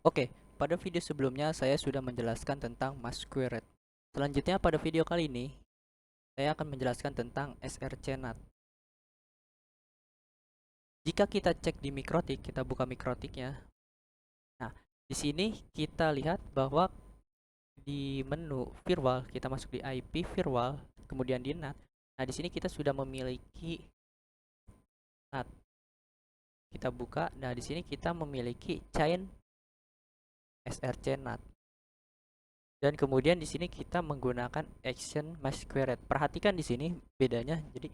Oke, pada video sebelumnya saya sudah menjelaskan tentang masquerade. Selanjutnya pada video kali ini, saya akan menjelaskan tentang srcNAT. Jika kita cek di Mikrotik, kita buka Mikrotiknya. Nah, di sini kita lihat bahwa di menu firewall, kita masuk di IP firewall, kemudian di NAT. Nah, di sini kita sudah memiliki NAT. Kita buka. Nah, di sini kita memiliki chain srcNAT. Dan kemudian di sini kita menggunakan action masquerade. Perhatikan di sini bedanya. Jadi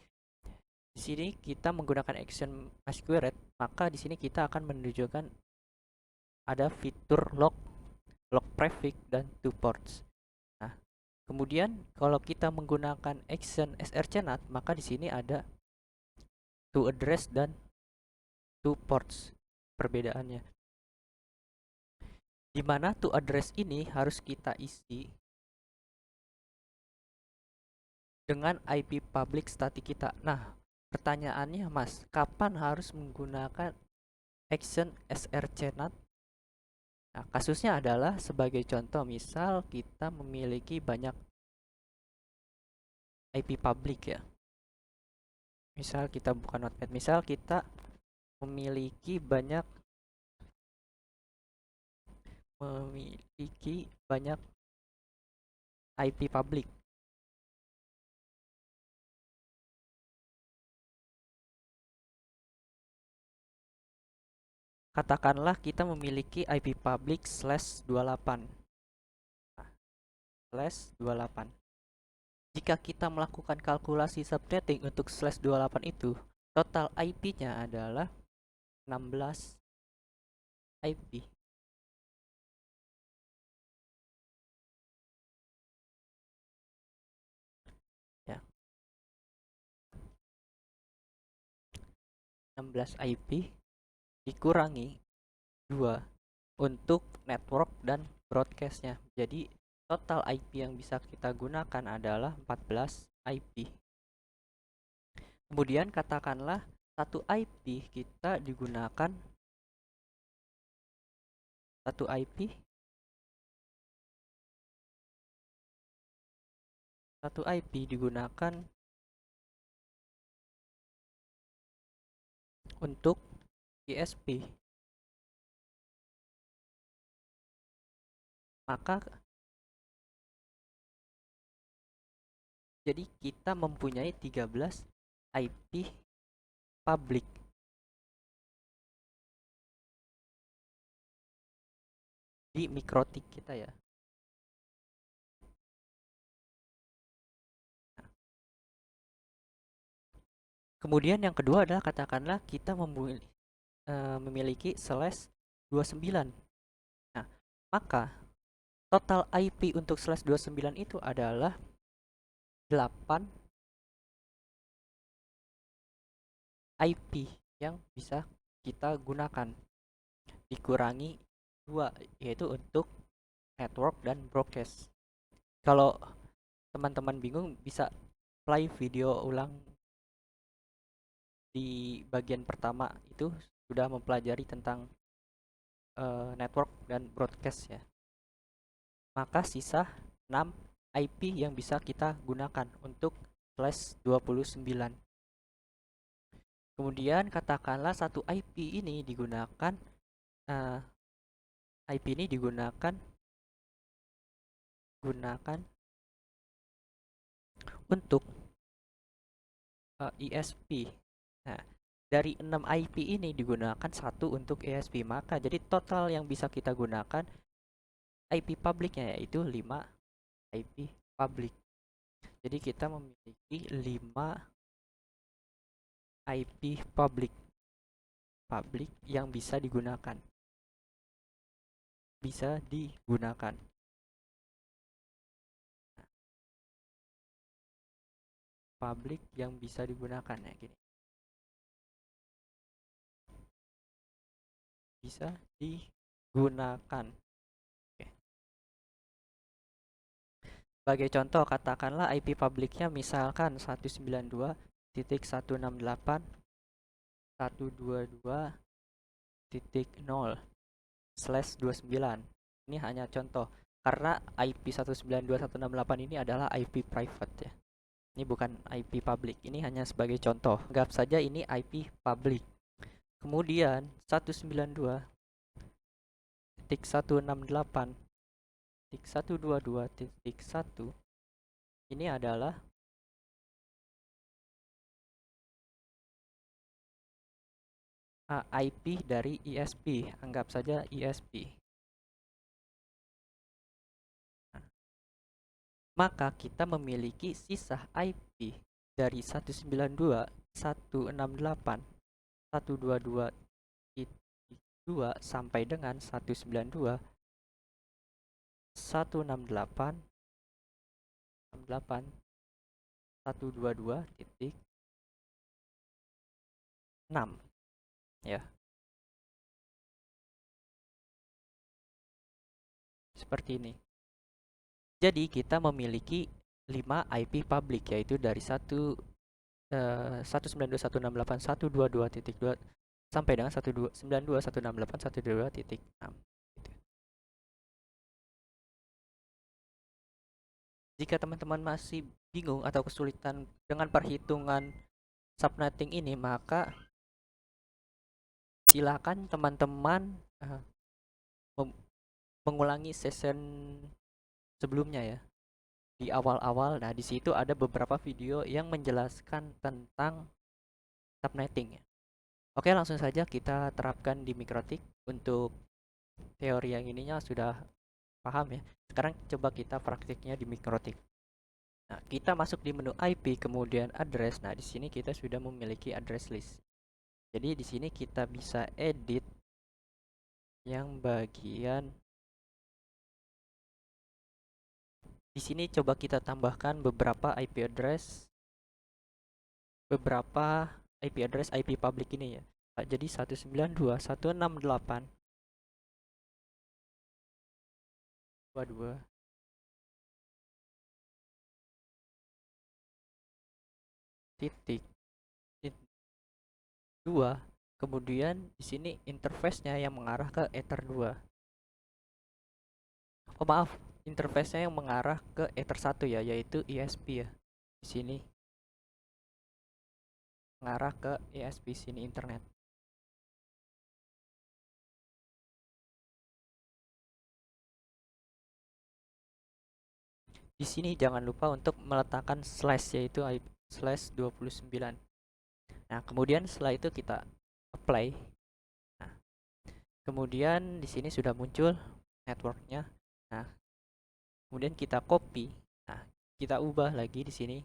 di sini kita menggunakan action masquerade, maka di sini kita akan menunjukkan ada fitur lock prefix dan to ports. Nah, kemudian kalau kita menggunakan action srcNAT, maka di sini ada to address dan to ports. Perbedaannya di mana to address ini harus kita isi dengan IP public static kita. Nah, pertanyaannya Mas, kapan harus menggunakan action srcNAT? Nah, kasusnya adalah sebagai contoh, misal kita memiliki banyak IP public ya. Misal kita bukan notepad, misal kita memiliki banyak IP public. Katakanlah kita memiliki IP public /28. Nah, /28. Jika kita melakukan kalkulasi subnetting untuk /28 itu, total IP-nya adalah 16 IP. Ya, 16 IP dikurangi 2 untuk network dan broadcastnya. Jadi total IP yang bisa kita gunakan adalah 14 IP. Kemudian katakanlah satu IP kita digunakan satu IP digunakan untuk ISP. Maka jadi kita mempunyai 13 IP public. Di mikrotik kita ya. Kemudian yang kedua adalah katakanlah kita memiliki /29. Nah, maka total IP untuk /29 itu adalah 8 IP yang bisa kita gunakan. Dikurangi 2, yaitu untuk network dan broadcast. Kalau teman-teman bingung, bisa play video ulang di bagian pertama, itu sudah mempelajari tentang network dan broadcast ya. Maka sisa 6 IP yang bisa kita gunakan untuk /29. Kemudian katakanlah satu IP ini digunakan untuk ISP. Nah, dari 6 IP ini digunakan satu untuk ISP, maka jadi total yang bisa kita gunakan IP publiknya yaitu 5 IP public. Jadi kita memiliki 5 IP public yang bisa digunakan. Public yang bisa digunakan ya gini. Bisa digunakan. Oke. Sebagai contoh, katakanlah IP publiknya misalkan 192.168.122.0. 6/29. Ini hanya contoh karena IP 192.168 ini adalah IP private ya. Ini bukan IP public. Ini hanya sebagai contoh. Anggap saja ini IP public. Kemudian 192.168.122.1 ini adalah IP dari ISP. Anggap saja ISP. Maka kita memiliki sisa IP dari 192.168.122.2 sampai dengan 192.168.122.6 ya. Seperti ini. Jadi kita memiliki 5 IP public, yaitu dari 192.168.122.2 sampai dengan 192.168.122.6. Jika teman-teman masih bingung atau kesulitan dengan perhitungan subnetting ini, maka silakan teman-teman mengulangi session sebelumnya ya, di awal-awal. Nah, di situ ada beberapa video yang menjelaskan tentang subnetting ya. Oke, langsung saja kita terapkan di Mikrotik. Untuk teori yang ininya sudah paham ya. Sekarang coba kita praktiknya di Mikrotik. Nah, kita masuk di menu IP, kemudian address. Nah, di sini kita sudah memiliki address list. Jadi di sini kita bisa edit yang bagian di sini. Coba kita tambahkan beberapa IP address IP public ini ya. Jadi 192.168.22 titik 2. Kemudian di sini interface-nya yang mengarah ke Ether 2. Oh maaf, interface-nya yang mengarah ke Ether 1 ya, yaitu ISP ya. Di sini mengarah ke ISP sini internet. Di sini jangan lupa untuk meletakkan slash, yaitu slash 29. Nah, kemudian setelah itu kita apply. Nah, kemudian di sini sudah muncul networknya. Nah, kemudian kita copy. Nah, kita ubah lagi di sini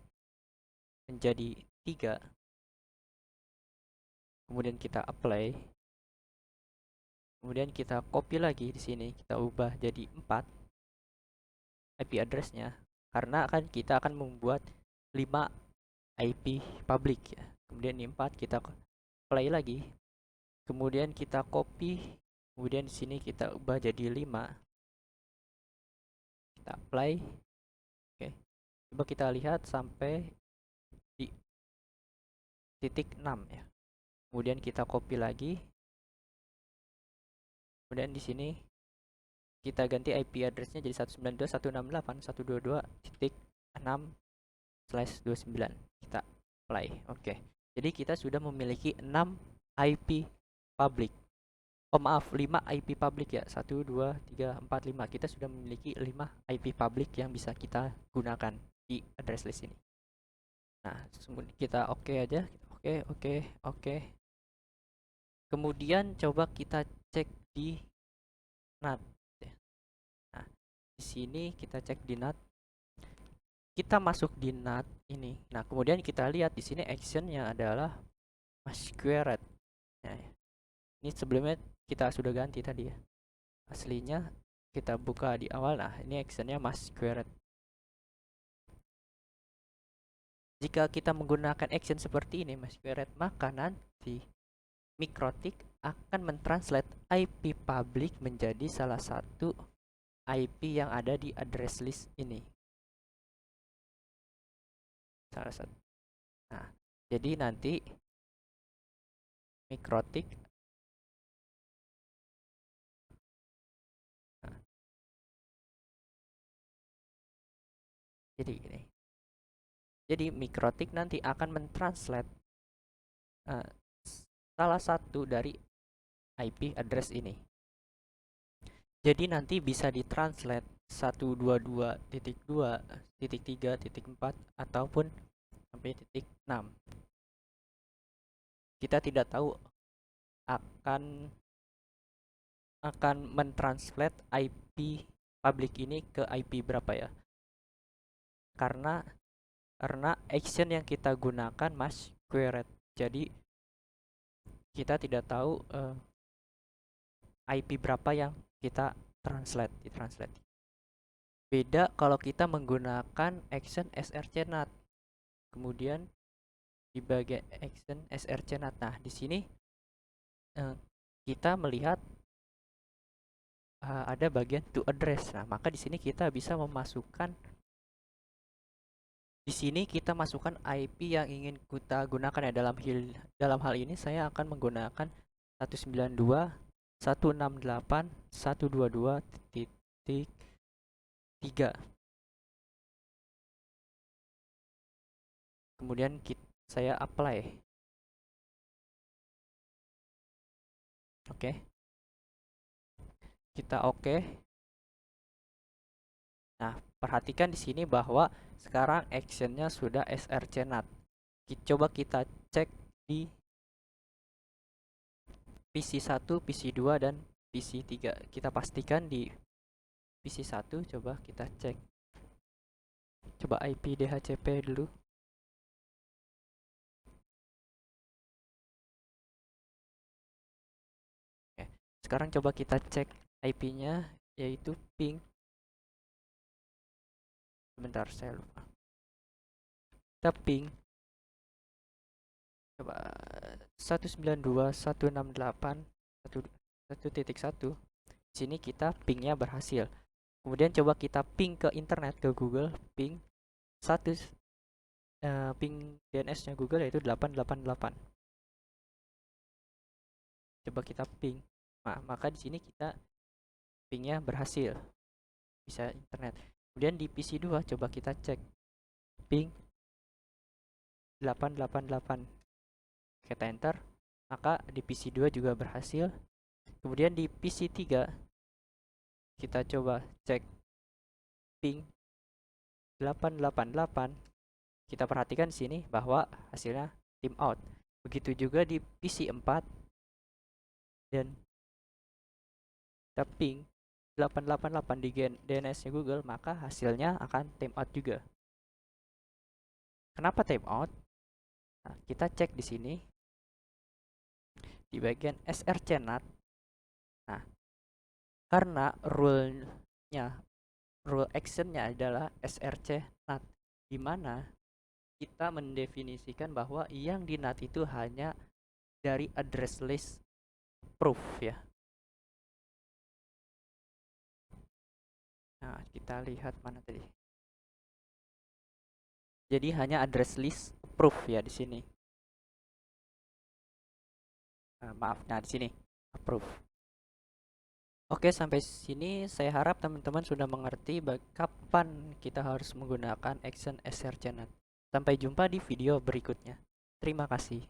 menjadi 3. Kemudian kita apply. Kemudian kita copy lagi di sini, kita ubah jadi 4 IP address-nya. Karena kan kita akan membuat 5 IP public ya. Kemudian ini 4 kita apply lagi. Kemudian kita copy. Kemudian di sini kita ubah jadi 5. Kita apply. Oke. Coba kita lihat sampai di titik 6 ya. Kemudian kita copy lagi. Kemudian di sini kita ganti IP address-nya jadi 192.168.122.6/29. Kita apply. Oke. Jadi kita sudah memiliki 6 IP public. Oh maaf, 5 IP public ya. 1 2 3 4 5. Kita sudah memiliki 5 IP public yang bisa kita gunakan di address list ini. Nah, kita oke aja. Oke. Kemudian coba kita cek di NAT. Nah, di sini kita cek di NAT. Kita masuk di NAT ini. Nah, kemudian kita lihat di sini actionnya adalah masquerade. Nah, ini sebelumnya kita sudah ganti tadi ya. Aslinya kita buka di awal. Nah, ini actionnya masquerade. Jika kita menggunakan action seperti ini masquerade, maka nanti Mikrotik akan mentranslate IP public menjadi salah satu IP yang ada di address list ini. Salah satu. Nah, jadi nanti Mikrotik Jadi gini. Jadi mikrotik nanti akan mentranslate uh, salah satu dari IP address ini. Jadi nanti bisa ditranslate 122.2.3.4 ataupun sampai titik 6. Kita tidak tahu akan mentranslate IP public ini ke IP berapa ya. Karena action yang kita gunakan masquerade. Jadi kita tidak tahu IP berapa yang kita ditranslate. Beda kalau kita menggunakan action srcnat. Kemudian di bagian action srcnat. Nah, di sini kita melihat ada bagian to address. Nah, maka di sini kita bisa memasukkan masukkan IP yang ingin kita gunakan ya. Dalam hal ini saya akan menggunakan 192.168.122.3. Kemudian saya apply. Oke. Kita oke. Nah, perhatikan di sini bahwa sekarang actionnya sudah srcnat. Coba kita cek di PC1, PC2, dan PC3. Kita pastikan di PC1, coba kita cek. Coba IP DHCP dulu. Oke. Sekarang coba kita cek IP-nya, yaitu ping. Sebentar, saya lupa. Kita ping. Coba 192.168.1.1. Di sini kita pingnya berhasil. Kemudian coba kita ping ke internet, ke Google, ping ping DNS-nya Google yaitu 888. Coba kita ping. Nah, maka di sini kita pingnya berhasil. Bisa internet. Kemudian di PC2 coba kita cek ping 888. Kita enter, maka di PC2 juga berhasil. Kemudian di PC3 kita coba cek ping 888. Kita perhatikan di sini bahwa hasilnya timeout. Begitu juga di PC4 dan kita ping 888 di DNS-nya Google, maka hasilnya akan timeout juga. Kenapa timeout? Nah, kita cek di sini di bagian srcnat. Nah, karena rule actionnya adalah srcnat, di mana kita mendefinisikan bahwa yang di NAT itu hanya dari address list proof ya. Nah, kita lihat mana tadi. Jadi hanya address list proof ya di sini. Maaf, nah di sini approve. Oke, sampai sini saya harap teman-teman sudah mengerti kapan kita harus menggunakan action srcnat. Sampai jumpa di video berikutnya. Terima kasih.